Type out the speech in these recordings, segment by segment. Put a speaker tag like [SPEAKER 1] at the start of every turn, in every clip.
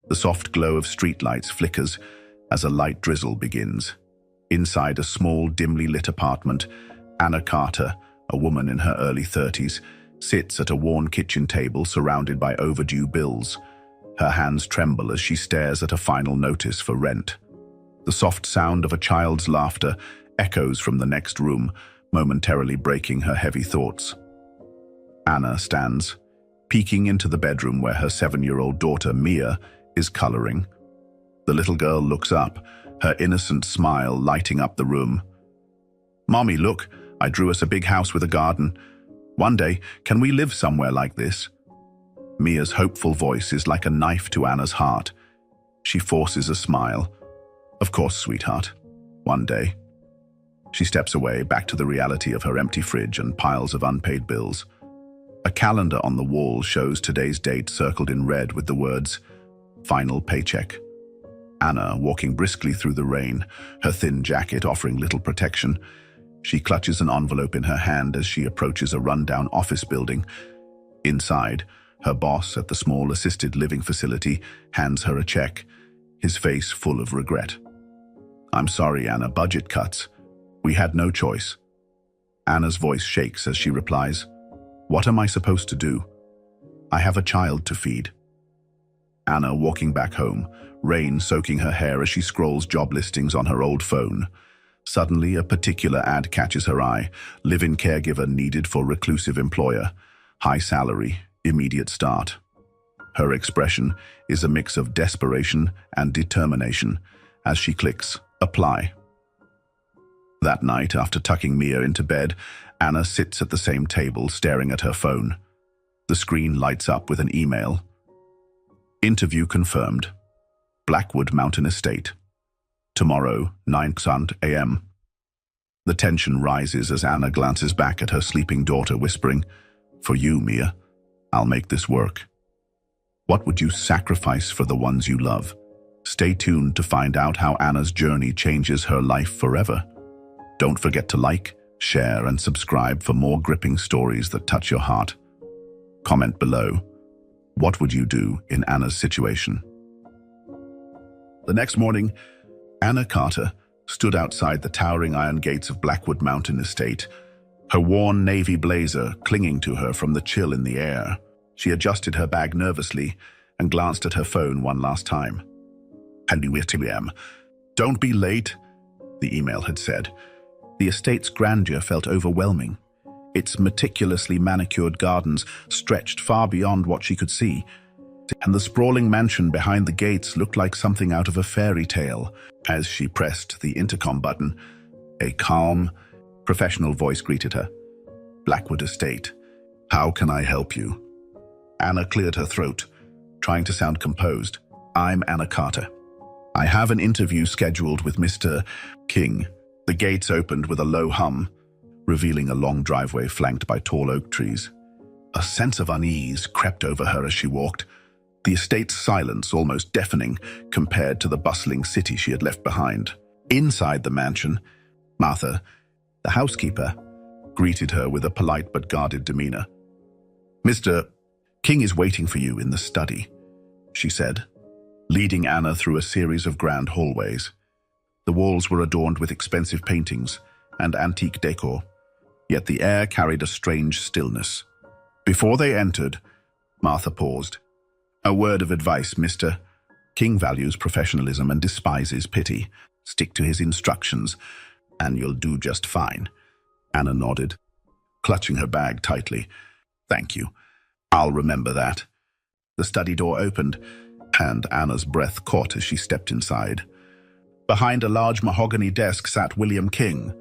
[SPEAKER 1] The soft glow of streetlights flickers as a light drizzle begins. Inside a small, dimly lit apartment, Anna Carter, a woman in her early 30s, sits at a worn kitchen table surrounded by overdue bills. Her hands tremble as she stares at a final notice for rent. The soft sound of a child's laughter echoes from the next room, momentarily breaking her heavy thoughts. Anna stands, peeking into the bedroom where her 7-year-old daughter, Mia, is coloring. The little girl looks up, her innocent smile lighting up the room. "Mommy, look, I drew us a big house with a garden. One day, can we live somewhere like this?" Mia's hopeful voice is like a knife to Anna's heart. She forces a smile. "Of course, sweetheart. One day." She steps away, back to the reality of her empty fridge and piles of unpaid bills. A calendar on the wall shows today's date circled in red with the words, "Final paycheck." Anna, walking briskly through the rain, her thin jacket offering little protection, she clutches an envelope in her hand as she approaches a rundown office building. Inside, her boss at the small assisted living facility hands her a check, his face full of regret. "I'm sorry, Anna, budget cuts. We had no choice." Anna's voice shakes as she replies, "What am I supposed to do? I have a child to feed." Anna walking back home, rain soaking her hair as she scrolls job listings on her old phone. Suddenly, a particular ad catches her eye. Live-in caregiver needed for reclusive employer. High salary, immediate start. Her expression is a mix of desperation and determination as she clicks apply. That night, after tucking Mia into bed, Anna sits at the same table staring at her phone. The screen lights up with an email. "Interview confirmed. Blackwood Mountain Estate. Tomorrow, 9 a.m. The tension rises as Anna glances back at her sleeping daughter, whispering, "For you, Mia, I'll make this work." What would you sacrifice for the ones you love? Stay tuned to find out how Anna's journey changes her life forever. Don't forget to like, share, and subscribe for more gripping stories that touch your heart. Comment below. What would you do in Anna's situation? The next morning, Anna Carter stood outside the towering iron gates of Blackwood Mountain Estate, her worn navy blazer clinging to her from the chill in the air. She adjusted her bag nervously and glanced at her phone one last time. "Don't be late," the email had said. The estate's grandeur felt overwhelming. Its meticulously manicured gardens stretched far beyond what she could see, and the sprawling mansion behind the gates looked like something out of a fairy tale. As she pressed the intercom button, a calm, professional voice greeted her. "Blackwood Estate. How can I help you?" Anna cleared her throat, trying to sound composed. "I'm Anna Carter. I have an interview scheduled with Mr. King." The gates opened with a low hum, revealing a long driveway flanked by tall oak trees. A sense of unease crept over her as she walked, the estate's silence almost deafening compared to the bustling city she had left behind. Inside the mansion, Martha, the housekeeper, greeted her with a polite but guarded demeanor. "Mr. King is waiting for you in the study," she said, leading Anna through a series of grand hallways. The walls were adorned with expensive paintings and antique decor, yet the air carried a strange stillness. Before they entered, Martha paused. "A word of advice, Mr. King values professionalism and despises pity. Stick to his instructions, and you'll do just fine." Anna nodded, clutching her bag tightly. "Thank you. I'll remember that." The study door opened, and Anna's breath caught as she stepped inside. Behind a large mahogany desk sat William King,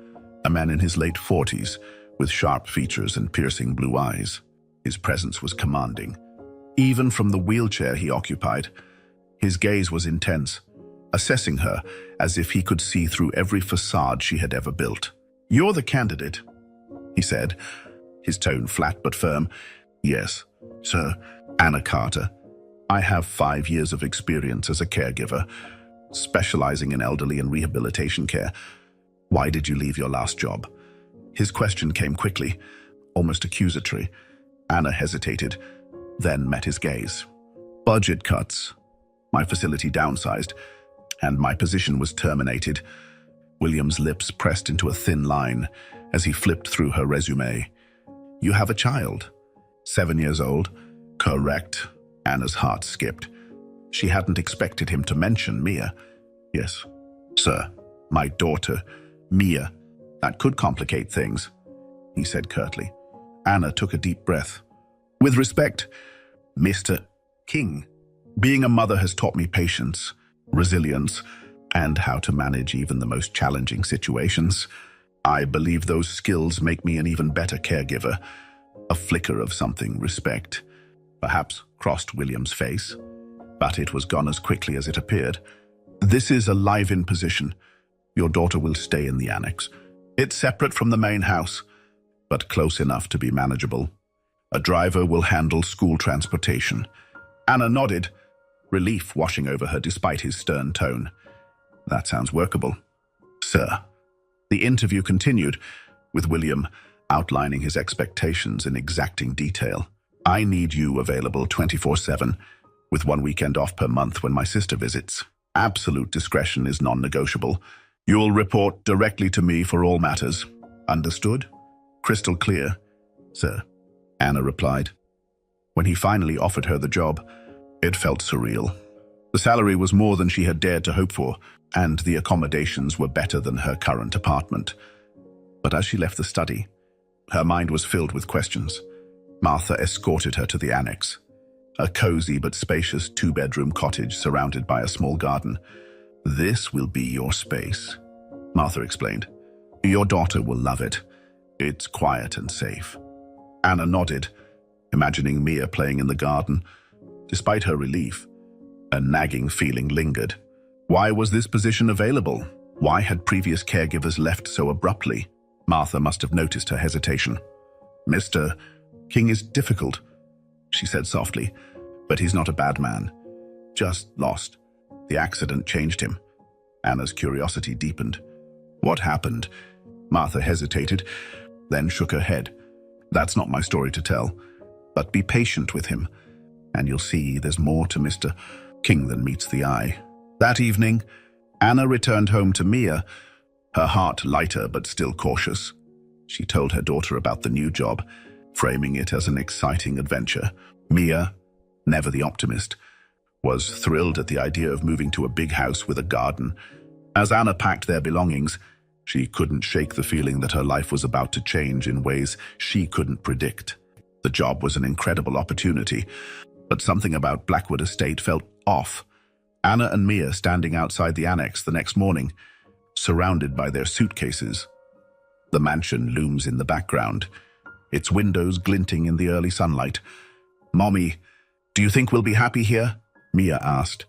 [SPEAKER 1] a man in his late 40s, with sharp features and piercing blue eyes. His presence was commanding. Even from the wheelchair he occupied, his gaze was intense, assessing her as if he could see through every facade she had ever built. "You're the candidate," he said, his tone flat but firm. "Yes, sir. Anna Carter. I have 5 years of experience as a caregiver, specializing in elderly and rehabilitation care. Why did you leave your last job?" His question came quickly, almost accusatory. Anna hesitated, then met his gaze. "Budget cuts. My facility downsized, and my position was terminated. William's lips pressed into a thin line as he flipped through her resume. You have a child. 7 years old. Correct. Anna's heart skipped. She hadn't expected him to mention Mia. Yes, sir. My daughter, Mia. That could complicate things, he said curtly. Anna took a deep breath. With respect, Mr. King, being a mother has taught me patience, resilience, and how to manage even the most challenging situations. I believe those skills make me an even better caregiver. A flicker of something respect perhaps crossed William's face, but it was gone as quickly as it appeared. This is a live-in position. Your daughter will stay in the annex. It's separate from the main house, but close enough to be manageable. A driver will handle school transportation. Anna nodded, relief washing over her despite his stern tone. That sounds workable. Sir. The interview continued, with William outlining his expectations in exacting detail. I need you available 24/7, with 1 weekend off per month when my sister visits. Absolute discretion is non-negotiable. You'll report directly to me for all matters. Understood? Crystal clear, sir, Anna replied. When he finally offered her the job, it felt surreal. The salary was more than she had dared to hope for, and the accommodations were better than her current apartment. But as she left the study, her mind was filled with questions. Martha escorted her to the annex, a cozy but spacious 2-bedroom cottage surrounded by a small garden. This will be your space, Martha explained. Your daughter will love it. It's quiet and safe. Anna nodded, imagining Mia playing in the garden. Despite her relief, a nagging feeling lingered. Why was this position available? Why had previous caregivers left so abruptly? Martha must have noticed her hesitation. Mr. King is difficult, she said softly, but he's not a bad man. Just lost. The accident changed him. Anna's curiosity deepened. What happened? Martha hesitated, then shook her head. That's not my story to tell, but be patient with him, and you'll see there's more to Mr. King than meets the eye. That evening, Anna returned home to Mia, her heart lighter but still cautious. She told her daughter about the new job, framing it as an exciting adventure. Mia, never the optimist, was thrilled at the idea of moving to a big house with a garden. As Anna packed their belongings, she couldn't shake the feeling that her life was about to change in ways she couldn't predict. The job was an incredible opportunity, but something about Blackwood Estate felt off. Anna and Mia standing outside the annex the next morning, surrounded by their suitcases. The mansion looms in the background, its windows glinting in the early sunlight. Mommy, do you think we'll be happy here? Mia asked,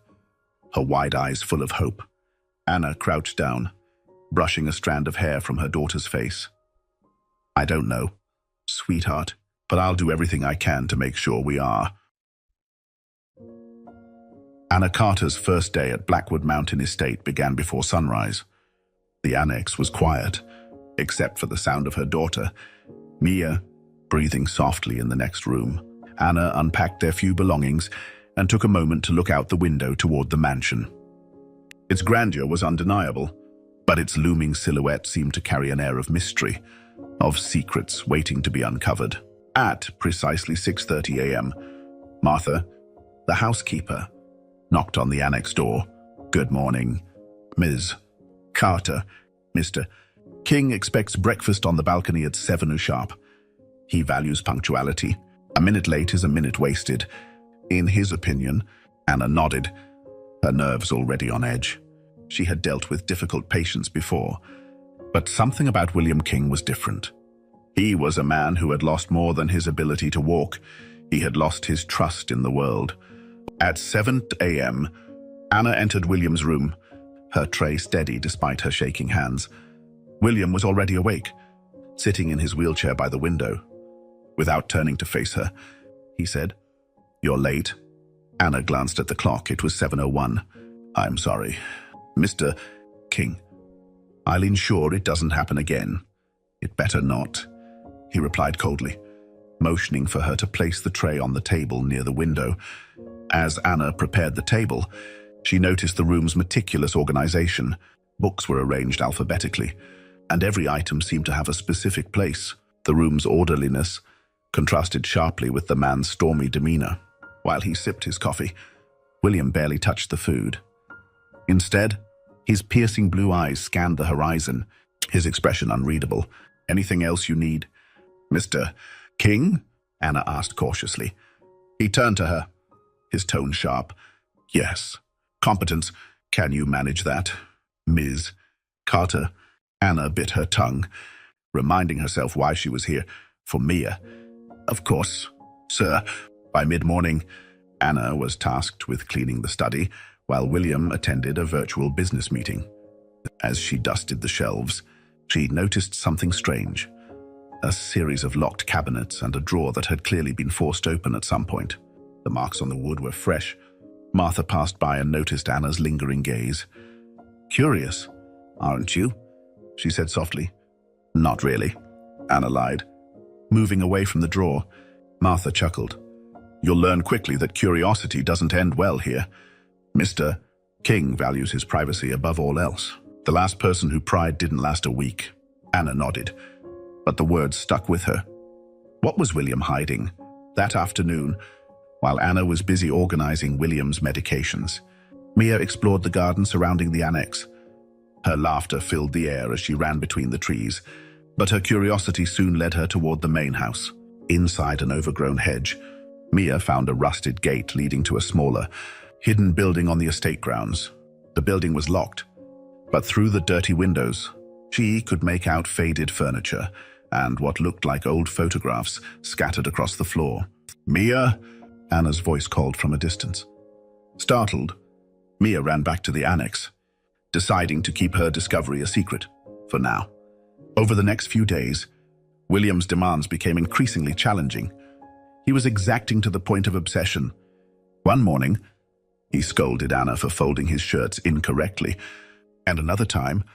[SPEAKER 1] her wide eyes full of hope. Anna crouched down, brushing a strand of hair from her daughter's face. I don't know, sweetheart, but I'll do everything I can to make sure we are. Anna Carter's first day at Blackwood Mountain Estate began before sunrise. The annex was quiet, except for the sound of her daughter, Mia, breathing softly in the next room. Anna unpacked their few belongings and took a moment to look out the window toward the mansion. Its grandeur was undeniable, but its looming silhouette seemed to carry an air of mystery, of secrets waiting to be uncovered. At precisely 6:30 a.m., Martha, the housekeeper, knocked on the annex door. Good morning, Ms. Carter. Mr. King expects breakfast on the balcony at 7 sharp. He values punctuality. A minute late is a minute wasted. In his opinion, Anna nodded, her nerves already on edge. She had dealt with difficult patients before, but something about William King was different. He was a man who had lost more than his ability to walk. He had lost his trust in the world. At 7 a.m., Anna entered William's room, her tray steady despite her shaking hands. William was already awake, sitting in his wheelchair by the window. Without turning to face her, he said, "You're late." Anna glanced at the clock. It was 7:01. "I'm sorry. Mr. King, I'll ensure it doesn't happen again." "It better not," he replied coldly, motioning for her to place the tray on the table near the window. As Anna prepared the table, She noticed the room's meticulous organization. Books were arranged alphabetically, and every item seemed to have a specific place. The room's orderliness contrasted sharply with the man's stormy demeanor. While he sipped his coffee, William barely touched the food. Instead, his piercing blue eyes scanned the horizon, his expression unreadable. "Anything else you need, Mr. King?" Anna asked cautiously. He turned to her, his tone sharp. "Yes. Competence. Can you manage that, Ms. Carter?" Anna bit her tongue, reminding herself why she was here. For Mia. "Of course, sir." By mid-morning, Anna was tasked with cleaning the study, while William attended a virtual business meeting. As she dusted the shelves, she noticed something strange. A series of locked cabinets and a drawer that had clearly been forced open at some point. The marks on the wood were fresh. Martha passed by and noticed Anna's lingering gaze. "Curious, aren't you?" she said softly. "Not really," Anna lied. Moving away from the drawer, Martha chuckled. "You'll learn quickly that curiosity doesn't end well here. Mr. King values his privacy above all else. The last person who pried didn't last a week." Anna nodded, but the words stuck with her. What was William hiding? That afternoon, while Anna was busy organizing William's medications, Mia explored the garden surrounding the annex. Her laughter filled the air as she ran between the trees, but her curiosity soon led her toward the main house. Inside an overgrown hedge, Mia found a rusted gate leading to a smaller, hidden building on the estate grounds. The building was locked, but through the dirty windows, she could make out faded furniture and what looked like old photographs scattered across the floor. "Mia!" Anna's voice called from a distance. Startled, Mia ran back to the annex, deciding to keep her discovery a secret, for now. Over the next few days, William's demands became increasingly challenging. He was exacting to the point of obsession. One morning, he scolded Anna for folding his shirts incorrectly, and another time,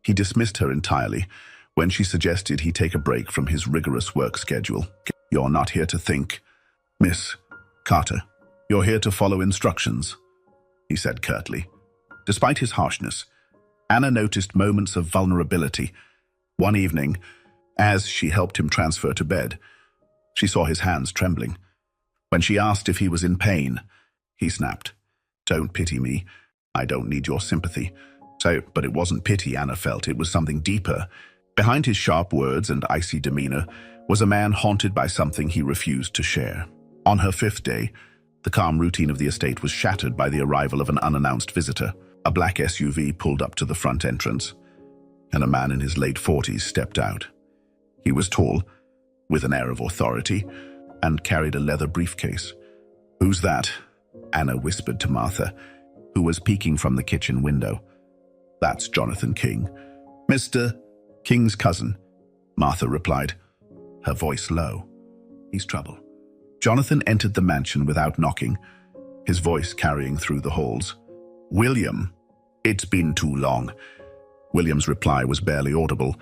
[SPEAKER 1] he dismissed her entirely when she suggested he take a break from his rigorous work schedule. "You're not here to think, Miss Carter. You're here to follow instructions," he said curtly. Despite his harshness, Anna noticed moments of vulnerability. One evening, as she helped him transfer to bed, she saw his hands trembling. When she asked if he was in pain, he snapped, "Don't pity me. I don't need your sympathy." But it wasn't pity Anna felt, it was something deeper. Behind his sharp words and icy demeanor was a man haunted by something he refused to share. On her 5th day, the calm routine of the estate was shattered by the arrival of an unannounced visitor. A black SUV pulled up to the front entrance, and a man in his late 40s stepped out. He was tall, with an air of authority, and carried a leather briefcase. "Who's that?" Anna whispered to Martha, who was peeking from the kitchen window. "That's Jonathan King, Mr. King's cousin," Martha replied, her voice low. "He's trouble." Jonathan entered the mansion without knocking, his voice carrying through the halls. "William, it's been too long." William's reply was barely audible,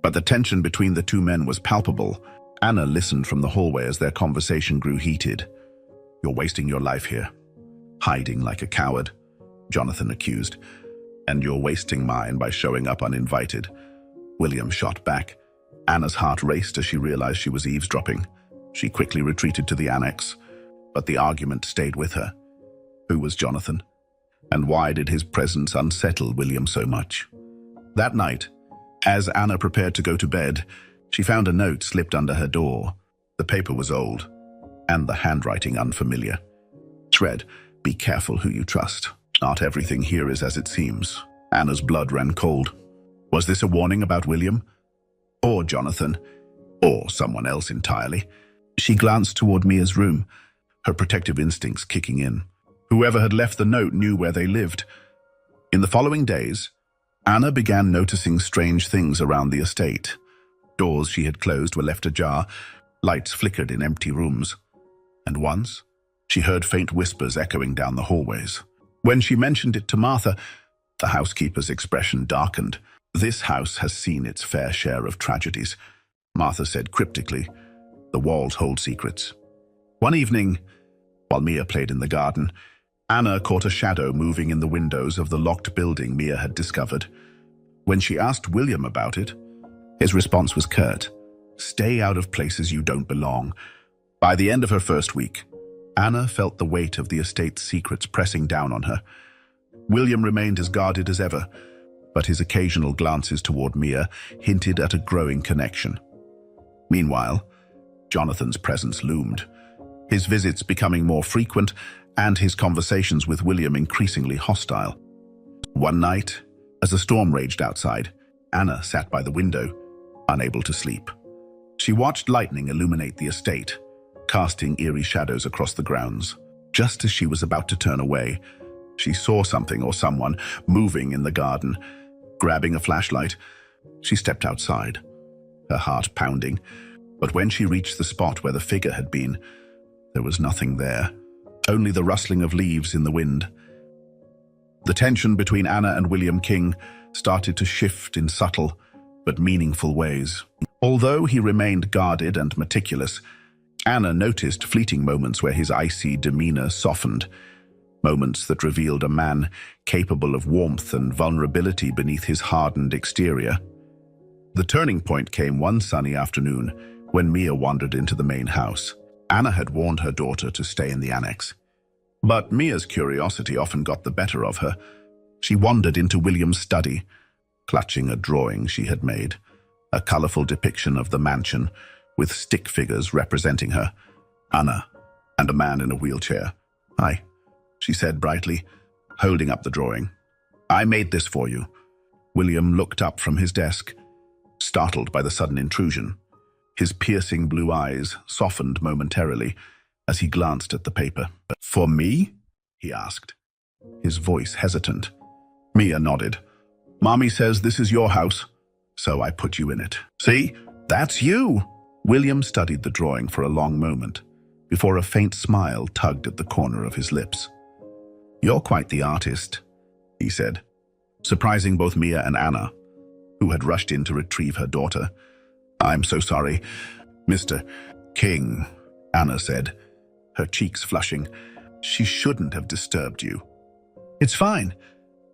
[SPEAKER 1] but the tension between the two men was palpable. Anna listened from the hallway as their conversation grew heated. "You're wasting your life here, hiding like a coward," Jonathan accused. "And you're wasting mine by showing up uninvited," William shot back. Anna's heart raced as she realized she was eavesdropping. She quickly retreated to the annex, but the argument stayed with her. Who was Jonathan? And why did his presence unsettle William so much? That night, as Anna prepared to go to bed, she found a note slipped under her door. The paper was old, and the handwriting unfamiliar. It read, "Be careful who you trust. Not everything here is as it seems." Anna's blood ran cold. Was this a warning about William? Or Jonathan? Or someone else entirely? She glanced toward Mia's room, her protective instincts kicking in. Whoever had left the note knew where they lived. In the following days, Anna began noticing strange things around the estate. Doors she had closed were left ajar, lights flickered in empty rooms. And once, she heard faint whispers echoing down the hallways. When she mentioned it to Martha, the housekeeper's expression darkened. "This house has seen its fair share of tragedies," Martha said cryptically. "The walls hold secrets." One evening, while Mia played in the garden, Anna caught a shadow moving in the windows of the locked building Mia had discovered. When she asked William about it, his response was curt. "Stay out of places you don't belong." By the end of her first week, Anna felt the weight of the estate's secrets pressing down on her. William remained as guarded as ever, but his occasional glances toward Mia hinted at a growing connection. Meanwhile, Jonathan's presence loomed, his visits becoming more frequent and his conversations with William increasingly hostile. One night, as a storm raged outside, Anna sat by the window, unable to sleep. She watched lightning illuminate the estate, casting eerie shadows across the grounds. Just as she was about to turn away, she saw something or someone moving in the garden. Grabbing a flashlight, she stepped outside, her heart pounding. But when she reached the spot where the figure had been, there was nothing there, only the rustling of leaves in the wind. The tension between Anna and William King started to shift in subtle but meaningful ways. Although he remained guarded and meticulous, Anna noticed fleeting moments where his icy demeanor softened, moments that revealed a man capable of warmth and vulnerability beneath his hardened exterior. The turning point came one sunny afternoon when Mia wandered into the main house. Anna had warned her daughter to stay in the annex. But Mia's curiosity often got the better of her. She wandered into William's study, clutching a drawing she had made, a colorful depiction of the mansion with stick figures representing her, Anna, and a man in a wheelchair. "Hi," she said brightly, holding up the drawing. "I made this for you." William looked up from his desk, startled by the sudden intrusion. His piercing blue eyes softened momentarily as he glanced at the paper. "For me?" he asked, his voice hesitant. Mia nodded. "Mommy says this is your house, so I put you in it. See? That's you!" William studied the drawing for a long moment, before a faint smile tugged at the corner of his lips. "You're quite the artist," he said, surprising both Mia and Anna, who had rushed in to retrieve her daughter. "I'm so sorry, Mr. King," Anna said, her cheeks flushing. "She shouldn't have disturbed you." "It's fine,"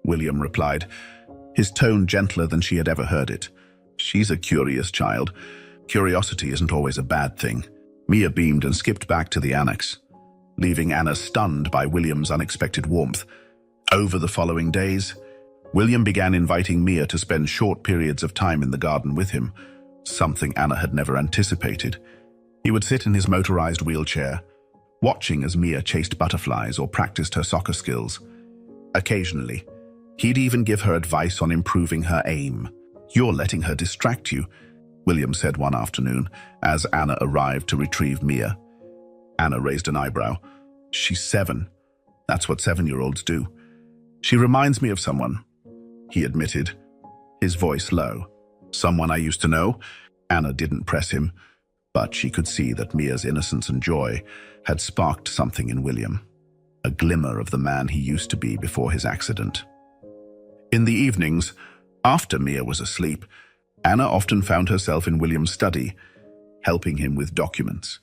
[SPEAKER 1] William replied, his tone gentler than she had ever heard it. "She's a curious child. Curiosity isn't always a bad thing." Mia beamed and skipped back to the annex, leaving Anna stunned by William's unexpected warmth. Over the following days, William began inviting Mia to spend short periods of time in the garden with him, something Anna had never anticipated. He would sit in his motorized wheelchair, watching as Mia chased butterflies or practiced her soccer skills. Occasionally, he'd even give her advice on improving her aim. "You're letting her distract you," William said one afternoon as Anna arrived to retrieve Mia. Anna raised an eyebrow. "She's 7. That's what 7-year-olds do." "She reminds me of someone," he admitted, his voice low. "Someone I used to know?" Anna didn't press him, but she could see that Mia's innocence and joy had sparked something in William, a glimmer of the man he used to be before his accident. In the evenings, after Mia was asleep, Anna often found herself in William's study, helping him with documents,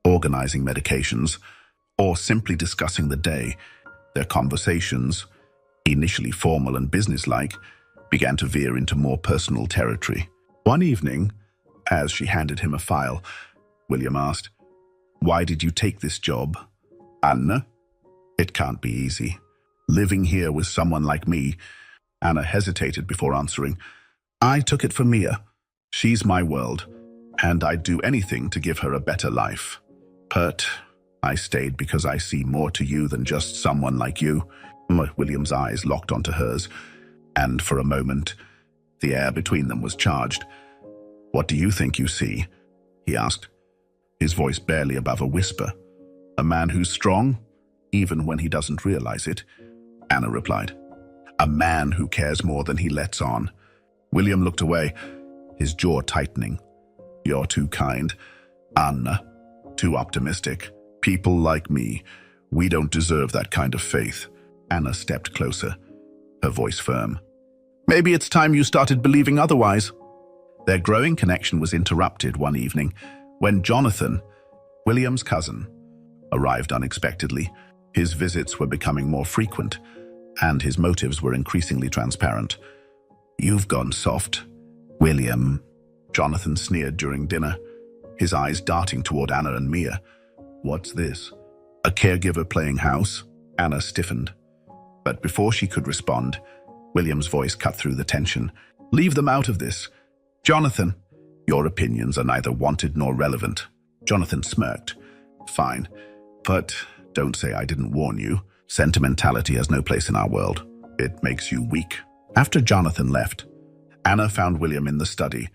[SPEAKER 1] organizing medications, or simply discussing the day. Their conversations, initially formal and businesslike, began to veer into more personal territory. One evening, as she handed him a file, William asked, "Why did you take this job, Anna?" "It can't be easy. Living here with someone like me." Anna hesitated before answering. "I took it for Mia. She's my world, and I'd do anything to give her a better life. But I stayed because I see more to you than just someone like you." William's eyes locked onto hers, and for a moment, the air between them was charged. "What do you think you see?" he asked, his voice barely above a whisper. "A man who's strong, even when he doesn't realize it," Anna replied. "A man who cares more than he lets on." William looked away, his jaw tightening. "You're too kind, Anna. Too optimistic. People like me, we don't deserve that kind of faith." Anna stepped closer, her voice firm. "Maybe it's time you started believing otherwise." Their growing connection was interrupted one evening when Jonathan, William's cousin, arrived unexpectedly. His visits were becoming more frequent, and his motives were increasingly transparent. "You've gone soft, William," Jonathan sneered during dinner, his eyes darting toward Anna and Mia. "What's this? A caregiver playing house?" Anna stiffened. But before she could respond, William's voice cut through the tension. "Leave them out of this. Jonathan, your opinions are neither wanted nor relevant." Jonathan smirked. "Fine, but don't say I didn't warn you. Sentimentality has no place in our world. It makes you weak." After Jonathan left, Anna found William in the study,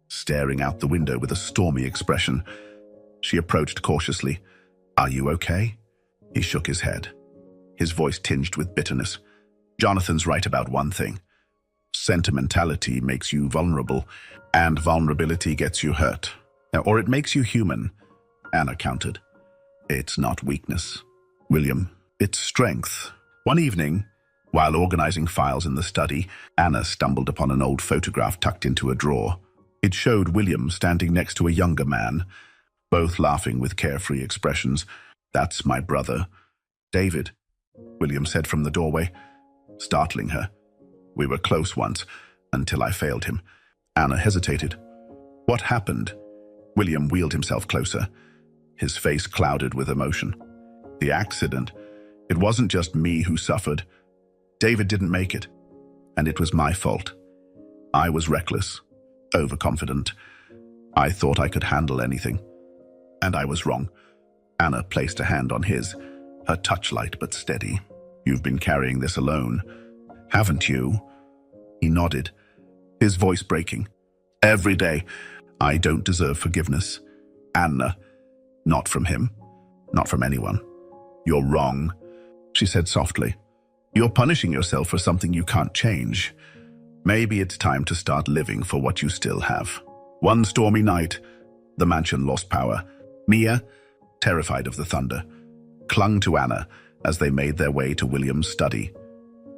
[SPEAKER 1] staring out the window with a stormy expression. She approached cautiously. "Are you okay?" He shook his head, his voice tinged with bitterness. "Jonathan's right about one thing. Sentimentality makes you vulnerable, and vulnerability gets you hurt. Or it makes you human," Anna countered. "It's not weakness, William. It's strength." One evening, while organizing files in the study, Anna stumbled upon an old photograph tucked into a drawer. It showed William standing next to a younger man, both laughing with carefree expressions. "That's my brother, David," William said from the doorway, startling her. "We were close once, until I failed him." Anna hesitated. "What happened?" William wheeled himself closer, his face clouded with emotion. "The accident. It wasn't just me who suffered. David didn't make it, and it was my fault. I was reckless, overconfident. I thought I could handle anything, and I was wrong." Anna placed a hand on his, her touch light but steady. "You've been carrying this alone, haven't you?" He nodded, his voice breaking. "Every day. I don't deserve forgiveness, Anna. Not from him, not from anyone." "You're wrong," she said softly. "You're punishing yourself for something you can't change. Maybe it's time to start living for what you still have." One stormy night, the mansion lost power. Mia, terrified of the thunder, clung to Anna as they made their way to William's study,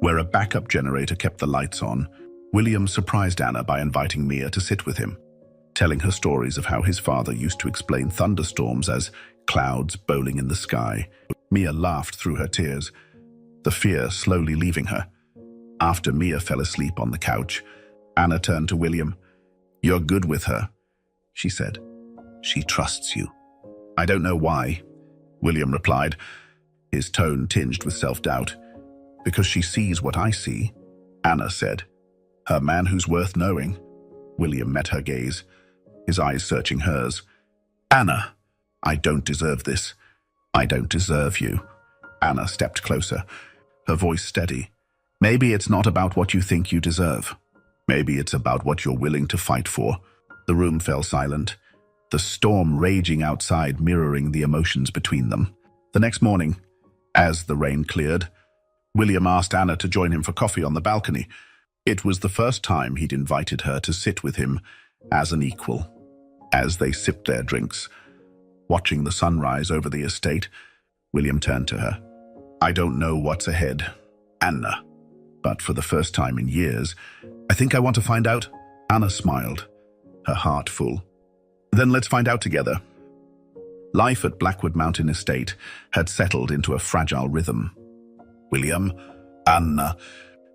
[SPEAKER 1] where a backup generator kept the lights on. William surprised Anna by inviting Mia to sit with him, telling her stories of how his father used to explain thunderstorms as clouds bowling in the sky. Mia laughed through her tears, the fear slowly leaving her. After Mia fell asleep on the couch, Anna turned to William. "You're good with her," she said. "She trusts you." "I don't know why," William replied, his tone tinged with self-doubt. "Because she sees what I see," Anna said. "Her man who's worth knowing." William met her gaze, his eyes searching hers. "Anna, I don't deserve this. I don't deserve you." Anna stepped closer, her voice steady. "Maybe it's not about what you think you deserve. Maybe it's about what you're willing to fight for." The room fell silent, the storm raging outside mirroring the emotions between them. The next morning, as the rain cleared, William asked Anna to join him for coffee on the balcony. It was the first time he'd invited her to sit with him as an equal. As they sipped their drinks, watching the sunrise over the estate, William turned to her. "I don't know what's ahead, Anna, but for the first time in years, I think I want to find out." Anna smiled, her heart full. "Then let's find out together." Life at Blackwood Mountain Estate had settled into a fragile rhythm. William, Anna,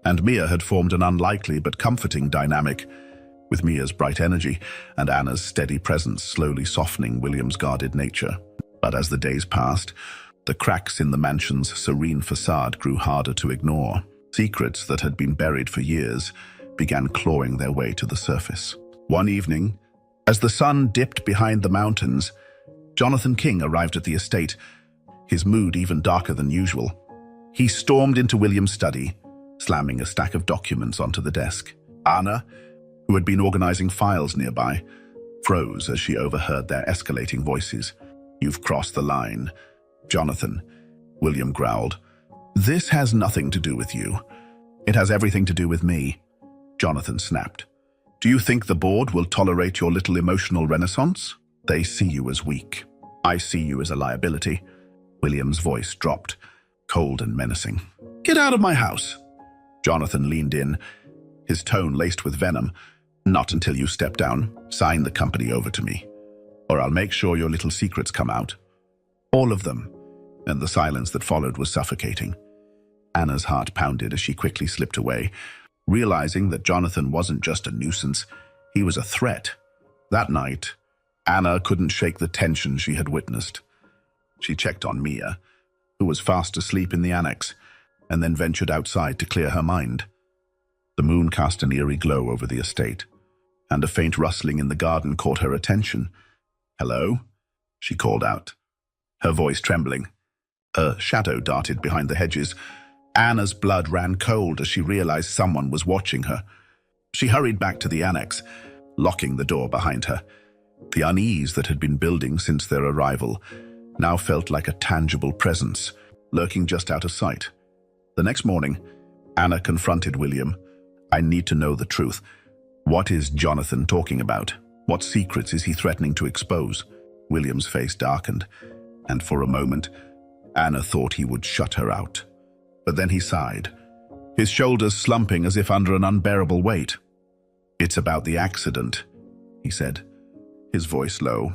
[SPEAKER 1] and Mia had formed an unlikely but comforting dynamic, with Mia's bright energy and Anna's steady presence slowly softening William's guarded nature. But as the days passed, the cracks in the mansion's serene facade grew harder to ignore. Secrets that had been buried for years began clawing their way to the surface. One evening, as the sun dipped behind the mountains, Jonathan King arrived at the estate, his mood even darker than usual. He stormed into William's study, slamming a stack of documents onto the desk. Anna, who had been organizing files nearby, froze as she overheard their escalating voices. "You've crossed the line, Jonathan," William growled. "This has nothing to do with you. It has everything to do with me," Jonathan snapped. "Do you think the board will tolerate your little emotional renaissance? They see you as weak. I see you as a liability." William's voice dropped, cold and menacing. "Get out of my house." Jonathan leaned in, his tone laced with venom. "Not until you step down. Sign the company over to me, or I'll make sure your little secrets come out. All of them." and the silence that followed was suffocating. Anna's heart pounded as she quickly slipped away, realizing that Jonathan wasn't just a nuisance, he was a threat. That night, Anna couldn't shake the tension she had witnessed. She checked on Mia, who was fast asleep in the annex, and then ventured outside to clear her mind. The moon cast an eerie glow over the estate, and a faint rustling in the garden caught her attention. "Hello?" she called out, her voice trembling. A shadow darted behind the hedges. Anna's blood ran cold as she realized someone was watching her. She hurried back to the annex, locking the door behind her. The unease that had been building since their arrival now felt like a tangible presence, lurking just out of sight. The next morning, Anna confronted William. "I need to know the truth. What is Jonathan talking about? What secrets is he threatening to expose?" William's face darkened, and for a moment, Anna thought he would shut her out. But then he sighed, his shoulders slumping as if under an unbearable weight. "It's about the accident," he said, his voice low.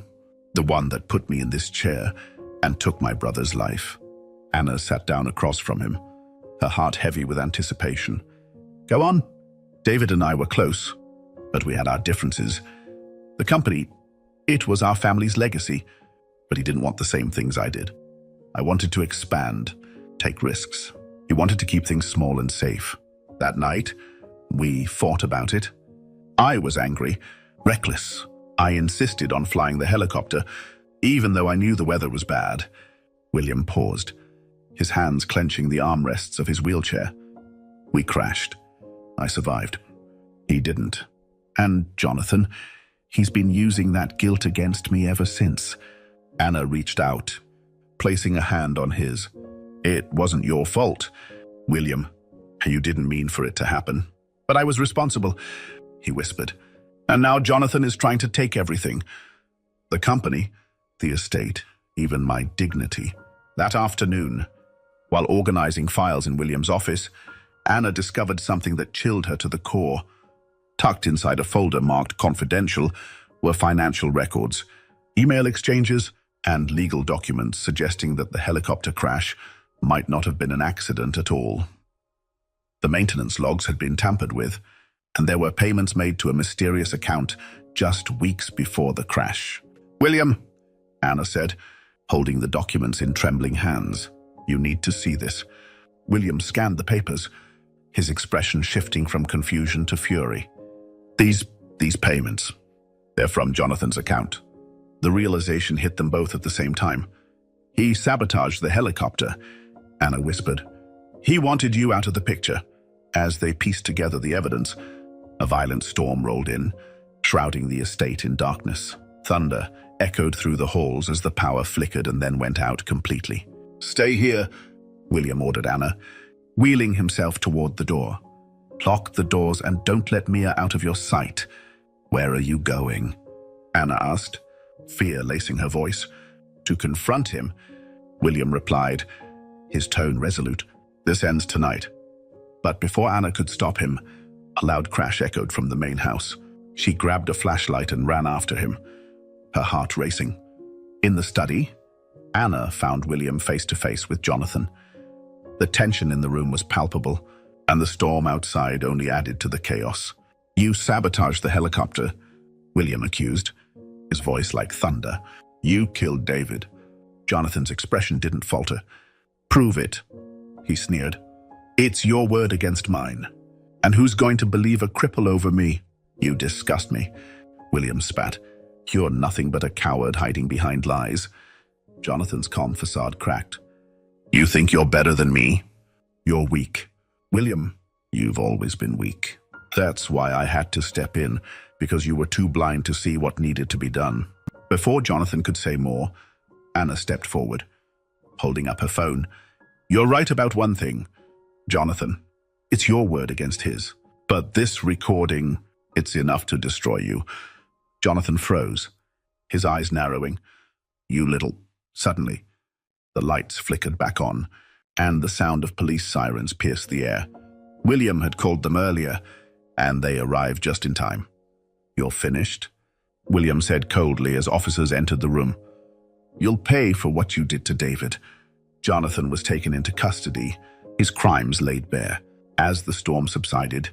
[SPEAKER 1] "The one that put me in this chair and took my brother's life." Anna sat down across from him, her heart heavy with anticipation. "Go on." "David and I were close, but we had our differences. The company, it was our family's legacy, but he didn't want the same things I did. I wanted to expand, take risks. He wanted to keep things small and safe. That night, we fought about it. I was angry, reckless. I insisted on flying the helicopter, even though I knew the weather was bad." William paused, his hands clenching the armrests of his wheelchair. "We crashed. I survived. He didn't. And Jonathan, he's been using that guilt against me ever since." Anna reached out, placing a hand on his. "It wasn't your fault, William. You didn't mean for it to happen. But I was responsible," he whispered. "And now Jonathan is trying to take everything. The company, the estate, even my dignity." That afternoon, while organizing files in William's office, Anna discovered something that chilled her to the core. Tucked inside a folder marked confidential were financial records, email exchanges, and legal documents suggesting that the helicopter crash might not have been an accident at all. The maintenance logs had been tampered with, and there were payments made to a mysterious account just weeks before the crash. "William," Anna said, holding the documents in trembling hands, "you need to see this." William scanned the papers, his expression shifting from confusion to fury. These payments, they're from Jonathan's account." The realization hit them both at the same time. "He sabotaged the helicopter," Anna whispered. "He wanted you out of the picture." As they pieced together the evidence, a violent storm rolled in, shrouding the estate in darkness. Thunder echoed through the halls as the power flickered and then went out completely. "Stay here," William ordered Anna, wheeling himself toward the door. "Lock the doors and don't let Mia out of your sight." "Where are you going?" Anna asked, fear lacing her voice. "To confront him," William replied, his tone resolute. "This ends tonight." But before Anna could stop him, a loud crash echoed from the main house. She grabbed a flashlight and ran after him, her heart racing. In the study, Anna found William face to face with Jonathan. The tension in the room was palpable, and the storm outside only added to the chaos. "You sabotaged the helicopter," William accused, his voice like thunder. "You killed David." Jonathan's expression didn't falter. "Prove it," he sneered. "It's your word against mine. And who's going to believe a cripple over me?" "You disgust me," William spat. "You're nothing but a coward hiding behind lies." Jonathan's calm facade cracked. "You think you're better than me? You're weak." "William, you've always been weak. That's why I had to step in, because you were too blind to see what needed to be done." Before Jonathan could say more, Anna stepped forward, holding up her phone. "You're right about one thing, Jonathan. It's your word against his. But this recording, it's enough to destroy you." Jonathan froze, his eyes narrowing. "You little..." Suddenly, the lights flickered back on, and the sound of police sirens pierced the air. William had called them earlier, and they arrived just in time. "You're finished," William said coldly as officers entered the room. "You'll pay for what you did to David." Jonathan was taken into custody, his crimes laid bare. As the storm subsided,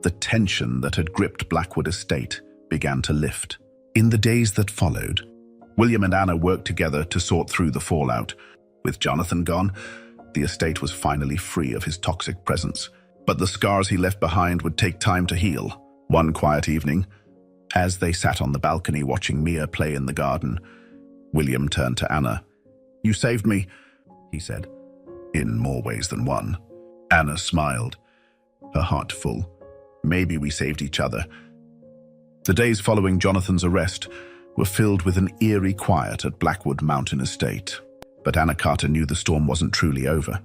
[SPEAKER 1] the tension that had gripped Blackwood Estate began to lift. In the days that followed, William and Anna worked together to sort through the fallout. With Jonathan gone, the estate was finally free of his toxic presence. But the scars he left behind would take time to heal. One quiet evening, as they sat on the balcony watching Mia play in the garden, William turned to Anna. "You saved me," he said, "in more ways than one." Anna smiled, her heart full. Maybe we saved each other. The days following Jonathan's arrest were filled with an eerie quiet at Blackwood Mountain Estate. But Anna Carter knew the storm wasn't truly over.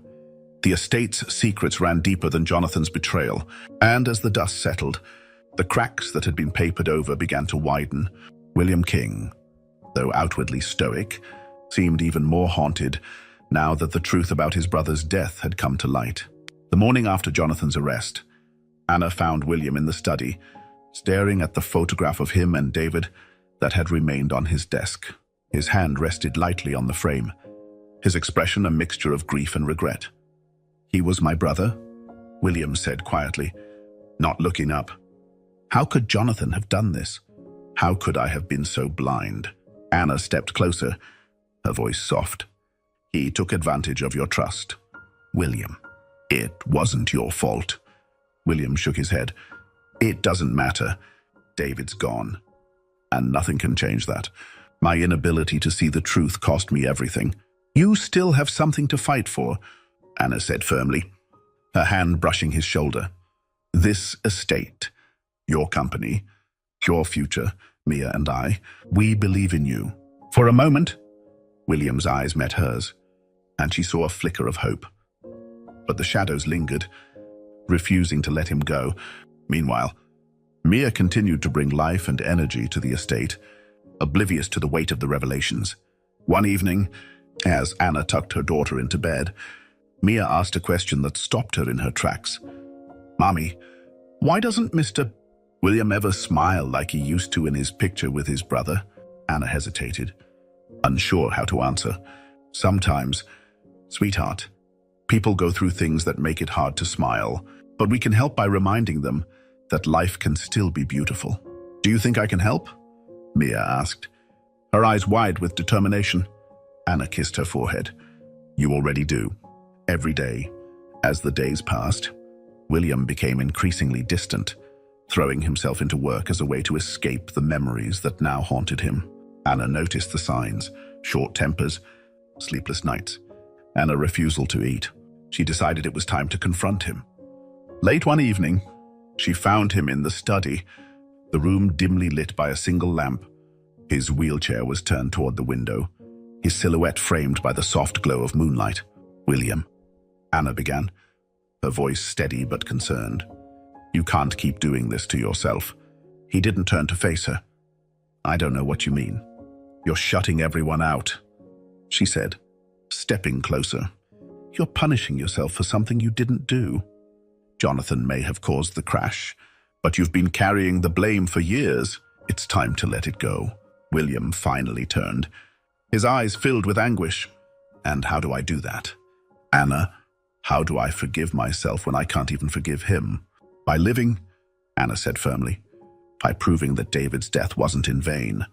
[SPEAKER 1] The estate's secrets ran deeper than Jonathan's betrayal, and as the dust settled, the cracks that had been papered over began to widen. William King, though outwardly stoic, seemed even more haunted now that the truth about his brother's death had come to light. The morning after Jonathan's arrest, Anna found William in the study, staring at the photograph of him and David that had remained on his desk. His hand rested lightly on the frame, his expression a mixture of grief and regret. "He was my brother," William said quietly, not looking up. "How could Jonathan have done this? How could I have been so blind?" Anna stepped closer, her voice soft. "He took advantage of your trust, William. It wasn't your fault." William shook his head. "It doesn't matter. David's gone, and nothing can change that. My inability to see the truth cost me everything." "You still have something to fight for," Anna said firmly, her hand brushing his shoulder. "This estate, your company, your future, Mia and I, we believe in you." For a moment, William's eyes met hers, and she saw a flicker of hope. But the shadows lingered, refusing to let him go. Meanwhile, Mia continued to bring life and energy to the estate, oblivious to the weight of the revelations. One evening, as Anna tucked her daughter into bed, Mia asked a question that stopped her in her tracks. "Mommy, why doesn't Mr. William ever smile like he used to in his picture with his brother?" Anna hesitated, unsure how to answer. "Sometimes, sweetheart, people go through things that make it hard to smile, but we can help by reminding them that life can still be beautiful." "Do you think I can help?" Mia asked, her eyes wide with determination. Anna kissed her forehead. "You already do. Every day." As the days passed, William became increasingly distant, throwing himself into work as a way to escape the memories that now haunted him. Anna noticed the signs: short tempers, sleepless nights, and a refusal to eat. She decided it was time to confront him. Late one evening, she found him in the study, the room dimly lit by a single lamp. His wheelchair was turned toward the window, his silhouette framed by the soft glow of moonlight. "William," Anna began, her voice steady but concerned. "You can't keep doing this to yourself." He didn't turn to face her. "I don't know what you mean." "You're shutting everyone out," she said, stepping closer. "You're punishing yourself for something you didn't do. Jonathan may have caused the crash, but you've been carrying the blame for years. It's time to let it go." William finally turned, his eyes filled with anguish. "And how do I do that? Anna, how do I forgive myself when I can't even forgive him?" "By living," Anna said firmly. "By proving that David's death wasn't in vain.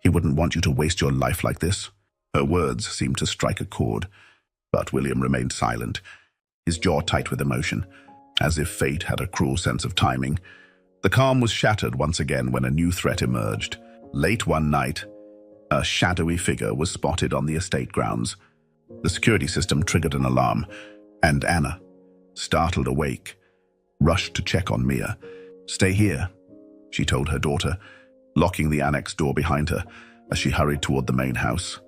[SPEAKER 1] He wouldn't want you to waste your life like this." Her words seemed to strike a chord, but William remained silent, his jaw tight with emotion, as if fate had a cruel sense of timing. The calm was shattered once again when a new threat emerged. Late one night, a shadowy figure was spotted on the estate grounds. The security system triggered an alarm, and Anna, startled awake, rushed to check on Mia. "Stay here," she told her daughter, locking the annex door behind her as she hurried toward the main house.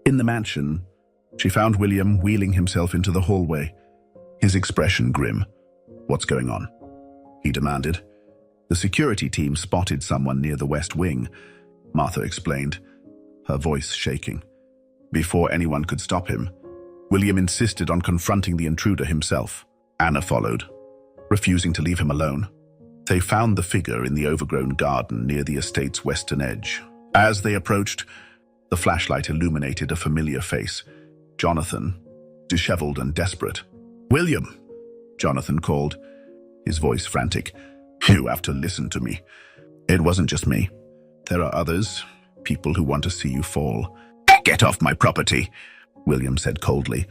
[SPEAKER 1] In the mansion, she found William wheeling himself into the hallway, his expression grim. "What's going on?" he demanded. "The security team spotted someone near the west wing," Martha explained, her voice shaking. Before anyone could stop him, William insisted on confronting the intruder himself. Anna followed, refusing to leave him alone. They found the figure in the overgrown garden near the estate's western edge. As they approached, the flashlight illuminated a familiar face. Jonathan, disheveled and desperate. "William," Jonathan called, his voice frantic. "You have to listen to me. It wasn't just me. There are others, people who want to see you fall." "Get off my property," William said coldly,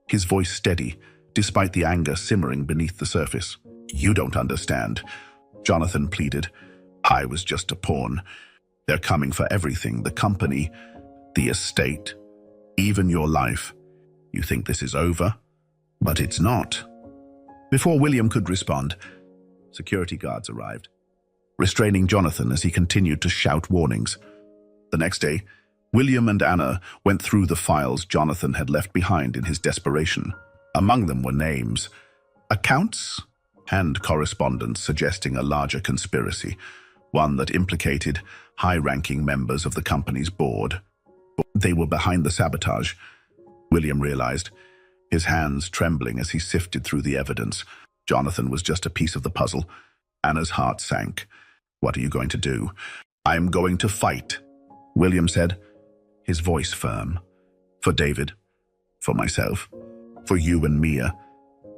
[SPEAKER 1] his voice steady, despite the anger simmering beneath the surface. "You don't understand," Jonathan pleaded. "I was just a pawn. They're coming for everything, the company, the estate, even your life. You think this is over? But it's not." Before William could respond, security guards arrived, restraining Jonathan as he continued to shout warnings. The next day, William and Anna went through the files Jonathan had left behind in his desperation. Among them were names, accounts, and correspondence suggesting a larger conspiracy, one that implicated high-ranking members of the company's board. They were behind the sabotage, William realized, his hands trembling as he sifted through the evidence. Jonathan was just a piece of the puzzle. Anna's heart sank. "What are you going to do?" "I'm going to fight," William said, his voice firm. "For David, for myself, for you and Mia.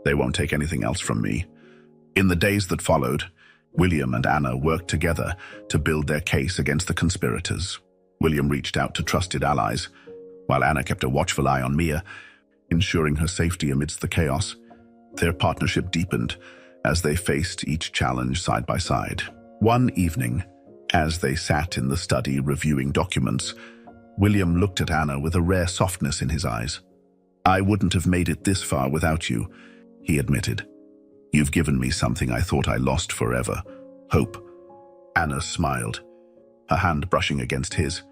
[SPEAKER 1] They won't take anything else from me." In the days that followed, William and Anna worked together to build their case against the conspirators. William reached out to trusted allies, while Anna kept a watchful eye on Mia, ensuring her safety amidst the chaos. Their partnership deepened as they faced each challenge side by side. One evening, as they sat in the study reviewing documents, William looked at Anna with a rare softness in his eyes. "I wouldn't have made it this far without you," he admitted. "You've given me something I thought I lost forever, hope." Anna smiled, her hand brushing against his.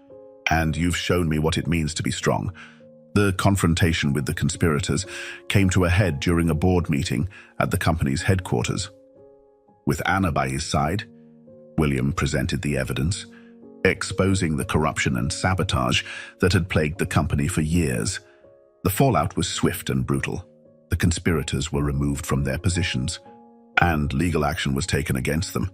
[SPEAKER 1] "And you've shown me what it means to be strong." The confrontation with the conspirators came to a head during a board meeting at the company's headquarters. With Anna by his side, William presented the evidence, exposing the corruption and sabotage that had plagued the company for years. The fallout was swift and brutal. The conspirators were removed from their positions, and legal action was taken against them.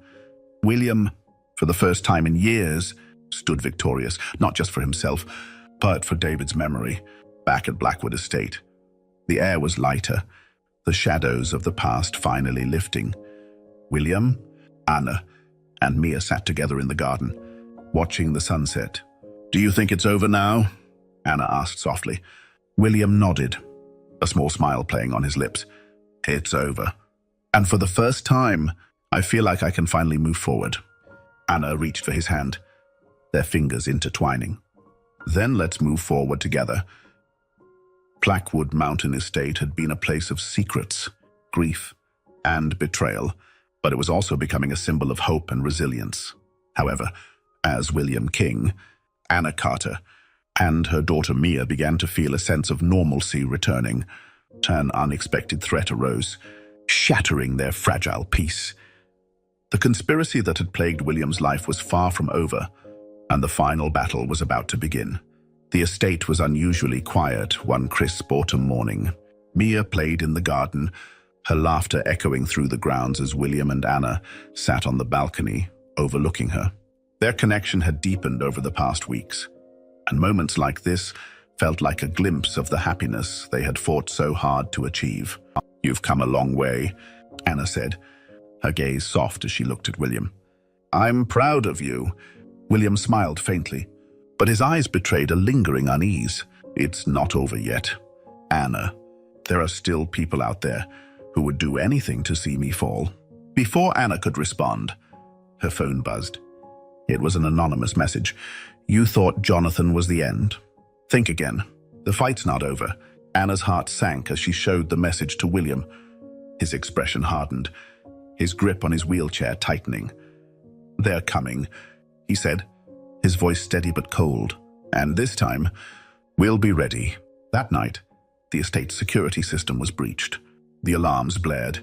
[SPEAKER 1] William, for the first time in years, stood victorious, not just for himself, but for David's memory. Back at Blackwood Estate, the air was lighter, the shadows of the past finally lifting. William, Anna, and Mia sat together in the garden, watching the sunset. "Do you think it's over now?" Anna asked softly. William nodded, a small smile playing on his lips. "It's over. And for the first time, I feel like I can finally move forward." Anna reached for his hand, their fingers intertwining. "Then let's move forward together." Blackwood Mountain Estate had been a place of secrets, grief, and betrayal, but it was also becoming a symbol of hope and resilience. However, as William King, Anna Carter, and her daughter Mia began to feel a sense of normalcy returning, an unexpected threat arose, shattering their fragile peace. The conspiracy that had plagued William's life was far from over, and the final battle was about to begin. The estate was unusually quiet one crisp autumn morning. Mia played in the garden, her laughter echoing through the grounds as William and Anna sat on the balcony, overlooking her. Their connection had deepened over the past weeks, and moments like this felt like a glimpse of the happiness they had fought so hard to achieve. "You've come a long way," Anna said, her gaze soft as she looked at William. "I'm proud of you." William smiled faintly, but his eyes betrayed a lingering unease. "It's not over yet, Anna. There are still people out there who would do anything to see me fall." Before Anna could respond, her phone buzzed. It was an anonymous message. "You thought Jonathan was the end? Think again. The fight's not over." Anna's heart sank as she showed the message to William. His expression hardened, his grip on his wheelchair tightening. "They're coming," he said, his voice steady but cold. "And this time, we'll be ready." That night, the estate's security system was breached. The alarms blared,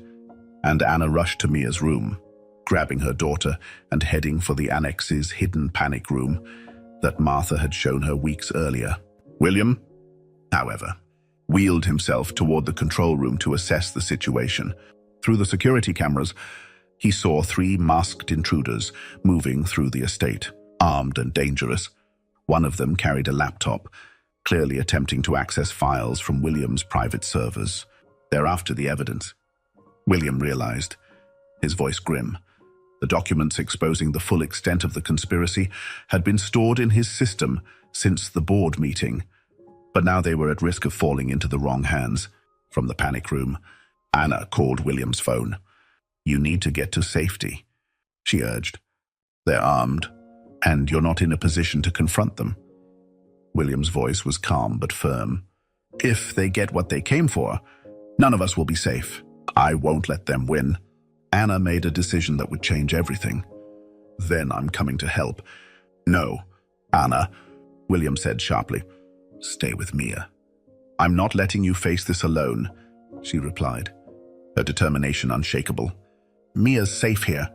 [SPEAKER 1] and Anna rushed to Mia's room, grabbing her daughter and heading for the annex's hidden panic room that Martha had shown her weeks earlier. William, however, wheeled himself toward the control room to assess the situation. Through the security cameras, he saw 3 masked intruders moving through the estate, armed and dangerous. One of them carried a laptop, clearly attempting to access files from William's private servers. They're after the evidence, William realized, his voice grim. The documents exposing the full extent of the conspiracy had been stored in his system since the board meeting, but now they were at risk of falling into the wrong hands. From the panic room, Anna called William's phone. "You need to get to safety," she urged. "They're armed, and you're not in a position to confront them." William's voice was calm but firm. "If they get what they came for, none of us will be safe. I won't let them win." Anna made a decision that would change everything. "Then I'm coming to help." "No, Anna," William said sharply. "Stay with Mia." "I'm not letting you face this alone," she replied, her determination unshakable. "Mia's safe here.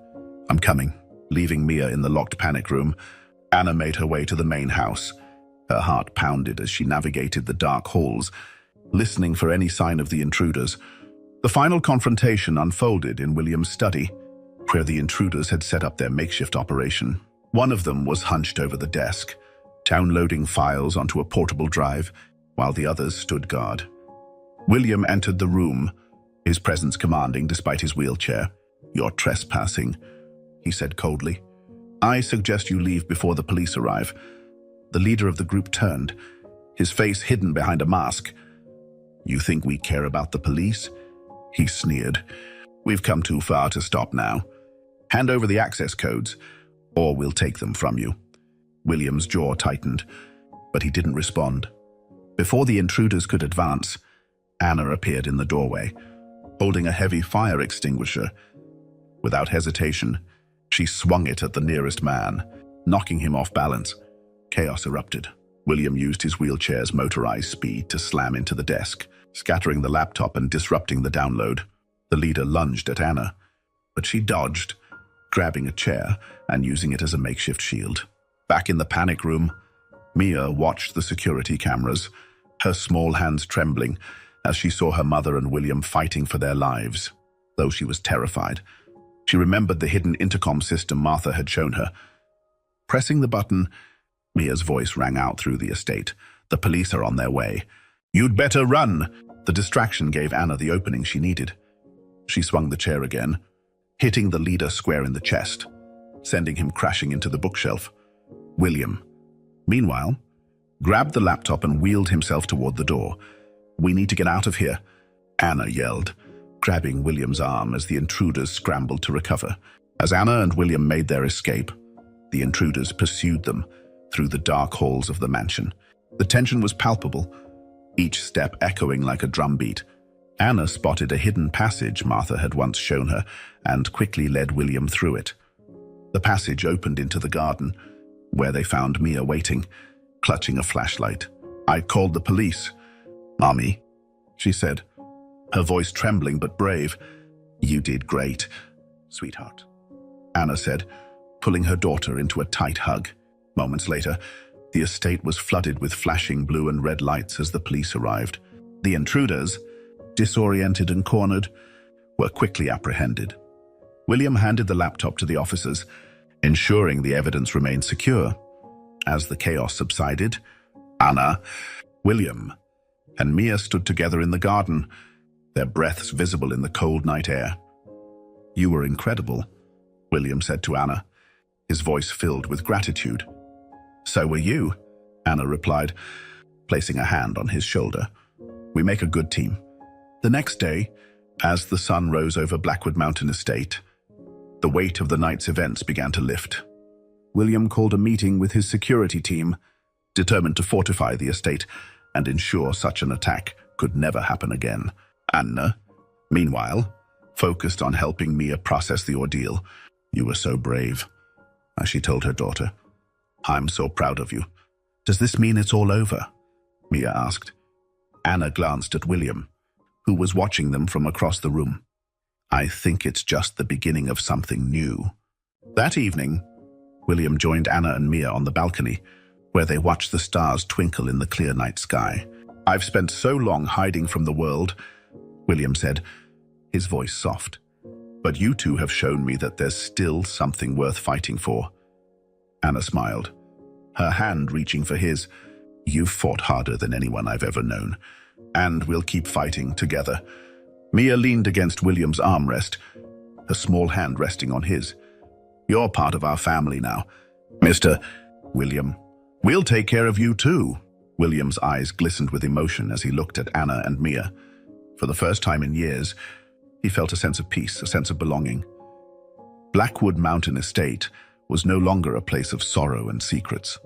[SPEAKER 1] I'm coming." Leaving Mia in the locked panic room, Anna made her way to the main house. Her heart pounded as she navigated the dark halls, listening for any sign of the intruders. The final confrontation unfolded in William's study, where the intruders had set up their makeshift operation. One of them was hunched over the desk, downloading files onto a portable drive, while the others stood guard. William entered the room, his presence commanding despite his wheelchair. "You're trespassing," he said coldly. "I suggest you leave before the police arrive." The leader of the group turned, his face hidden behind a mask. "You think we care about the police?" he sneered. "We've come too far to stop now. Hand over the access codes, or we'll take them from you." William's jaw tightened, but he didn't respond. Before the intruders could advance, Anna appeared in the doorway, holding a heavy fire extinguisher. Without hesitation, she swung it at the nearest man, knocking him off balance. Chaos erupted. William used his wheelchair's motorized speed to slam into the desk, scattering the laptop and disrupting the download. The leader lunged at Anna, but she dodged, grabbing a chair and using it as a makeshift shield. Back in the panic room, Mia watched the security cameras, her small hands trembling as she saw her mother and William fighting for their lives. Though she was terrified, she remembered the hidden intercom system Martha had shown her. Pressing the button, Mia's voice rang out through the estate. "The police are on their way. You'd better run!" The distraction gave Anna the opening she needed. She swung the chair again, hitting the leader square in the chest, sending him crashing into the bookshelf. William, meanwhile, grabbed the laptop and wheeled himself toward the door. "We need to get out of here," Anna yelled, grabbing William's arm as the intruders scrambled to recover. As Anna and William made their escape, the intruders pursued them through the dark halls of the mansion. The tension was palpable, each step echoing like a drumbeat. Anna spotted a hidden passage Martha had once shown her and quickly led William through it. The passage opened into the garden, where they found Mia waiting, clutching a flashlight. "I called the police." "Mommy," she said, her voice trembling but brave. "You did great, sweetheart," Anna said, pulling her daughter into a tight hug. Moments later, the estate was flooded with flashing blue and red lights as the police arrived. The intruders, disoriented and cornered, were quickly apprehended. William handed the laptop to the officers, ensuring the evidence remained secure. As the chaos subsided, Anna, William, and Mia stood together in the garden, their breaths visible in the cold night air. "You were incredible," William said to Anna, his voice filled with gratitude. "So were you," Anna replied, placing a hand on his shoulder. "We make a good team." The next day, as the sun rose over Blackwood Mountain Estate, the weight of the night's events began to lift. William called a meeting with his security team, determined to fortify the estate and ensure such an attack could never happen again. Anna, meanwhile, focused on helping Mia process the ordeal. "You were so brave," as she told her daughter. "I'm so proud of you." "Does this mean it's all over?" Mia asked. Anna glanced at William, who was watching them from across the room. "I think it's just the beginning of something new." That evening, William joined Anna and Mia on the balcony, where they watched the stars twinkle in the clear night sky. "I've spent so long hiding from the world," William said, his voice soft. "But you two have shown me that there's still something worth fighting for." Anna smiled, her hand reaching for his. You've fought harder than anyone I've ever known, and we'll keep fighting together." Mia leaned against William's armrest, her small hand resting on his. "You're part of our family now, Mr. William. We'll take care of you too." William's eyes glistened with emotion as he looked at Anna and Mia. For the first time in years, he felt a sense of peace, a sense of belonging. Blackwood Mountain Estate was no longer a place of sorrow and secrets.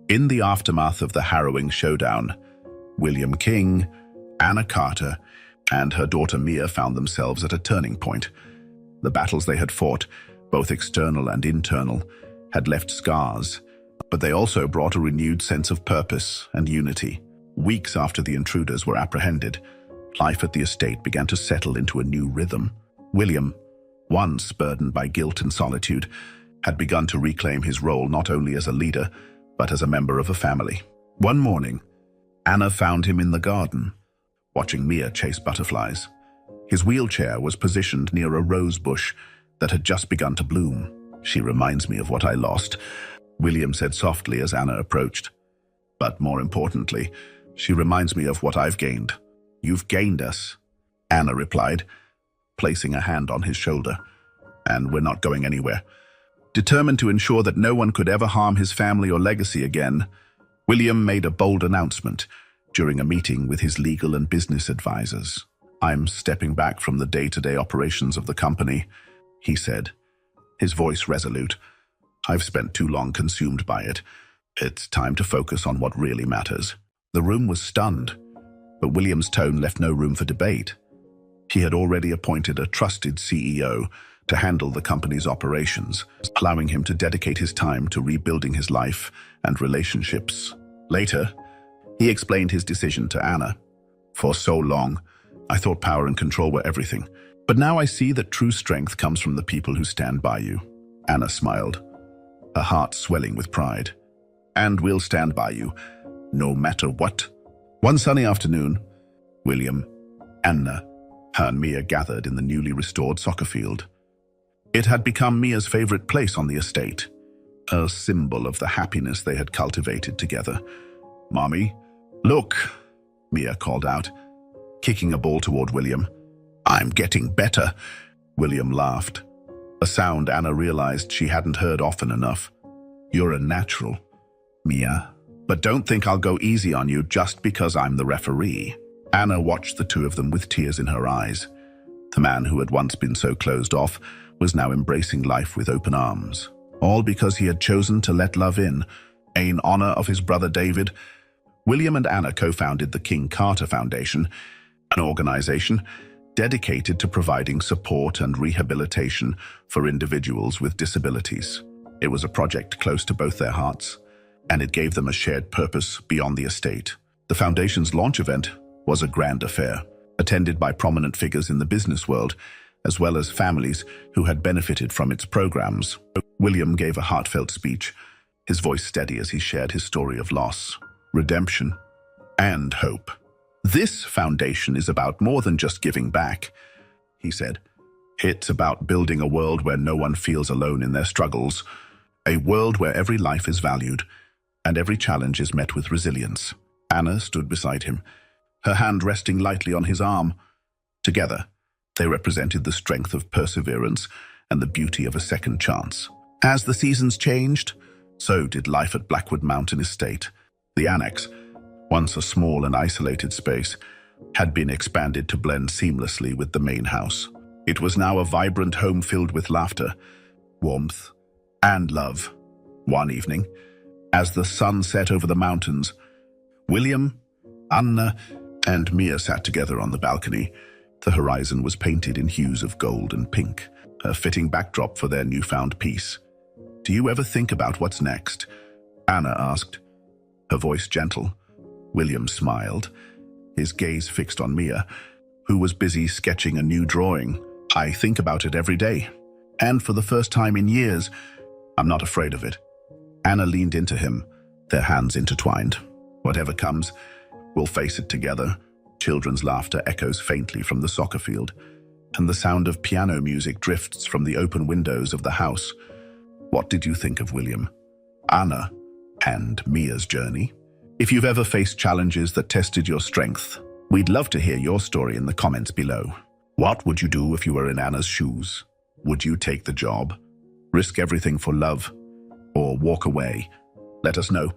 [SPEAKER 1] In the aftermath of the harrowing showdown, William King, Anna Carter, and her daughter Mia found themselves at a turning point. The battles they had fought, both external and internal, had left scars, but they also brought a renewed sense of purpose and unity. Weeks after the intruders were apprehended, life at the estate began to settle into a new rhythm. William, once burdened by guilt and solitude, had begun to reclaim his role not only as a leader, but as a member of a family. One morning, Anna found him in the garden, watching Mia chase butterflies. His wheelchair was positioned near a rose bush that had just begun to bloom. "She reminds me of what I lost," William said softly as Anna approached. "But more importantly, she reminds me of what I've gained." "You've gained us," Anna replied, placing a hand on his shoulder. "And we're not going anywhere." Determined to ensure that no one could ever harm his family or legacy again, William made a bold announcement during a meeting with his legal and business advisors. "I'm stepping back from the day-to-day operations of the company," he said, his voice resolute. "I've spent too long consumed by it. It's time to focus on what really matters." The room was stunned, but William's tone left no room for debate. He had already appointed a trusted CEO to handle the company's operations, allowing him to dedicate his time to rebuilding his life and relationships. Later, he explained his decision to Anna. "For so long, I thought power and control were everything. But now I see that true strength comes from the people who stand by you." Anna smiled, her heart swelling with pride. "And we'll stand by you, no matter what." One sunny afternoon, William, Anna, and Mia gathered in the newly restored soccer field. It had become Mia's favorite place on the estate, a symbol of the happiness they had cultivated together. "Mommy, look," Mia called out, kicking a ball toward William. "I'm getting better," William laughed, a sound Anna realized she hadn't heard often enough. "You're a natural, Mia, but don't think I'll go easy on you just because I'm the referee." Anna watched the two of them with tears in her eyes. The man who had once been so closed off was now embracing life with open arms, all because he had chosen to let love in honor of his brother David. William and Anna co-founded the King Carter Foundation, an organization dedicated to providing support and rehabilitation for individuals with disabilities. It was a project close to both their hearts, and it gave them a shared purpose beyond the estate. The foundation's launch event was a grand affair, attended by prominent figures in the business world, as well as families who had benefited from its programs. William gave a heartfelt speech, his voice steady as he shared his story of loss, redemption, and hope. "This foundation is about more than just giving back," he said. "It's about building a world where no one feels alone in their struggles, a world where every life is valued and every challenge is met with resilience." Anna stood beside him, her hand resting lightly on his arm. Together, they represented the strength of perseverance and the beauty of a second chance. As the seasons changed, so did life at Blackwood Mountain Estate. The annex, once a small and isolated space, had been expanded to blend seamlessly with the main house. It was now a vibrant home filled with laughter, warmth, and love. One evening, as the sun set over the mountains, William, Anna, and Mia sat together on the balcony. The horizon was painted in hues of gold and pink, a fitting backdrop for their newfound peace. "Do you ever think about what's next?" Anna asked, her voice gentle. William smiled, his gaze fixed on Mia, who was busy sketching a new drawing. "I think about it every day, and for the first time in years, I'm not afraid of it." Anna leaned into him, their hands intertwined. "Whatever comes, we'll face it together." Children's laughter echoes faintly from the soccer field, and the sound of piano music drifts from the open windows of the house. "What did you think of William, Anna, and Mia's journey?" If you've ever faced challenges that tested your strength, we'd love to hear your story in the comments below. What would you do if you were in Anna's shoes? Would you take the job, risk everything for love, or walk away? Let us know.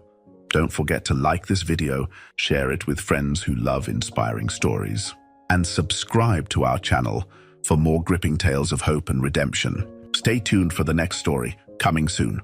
[SPEAKER 1] Don't forget to like this video, share it with friends who love inspiring stories, and subscribe to our channel for more gripping tales of hope and redemption. Stay tuned for the next story, coming soon.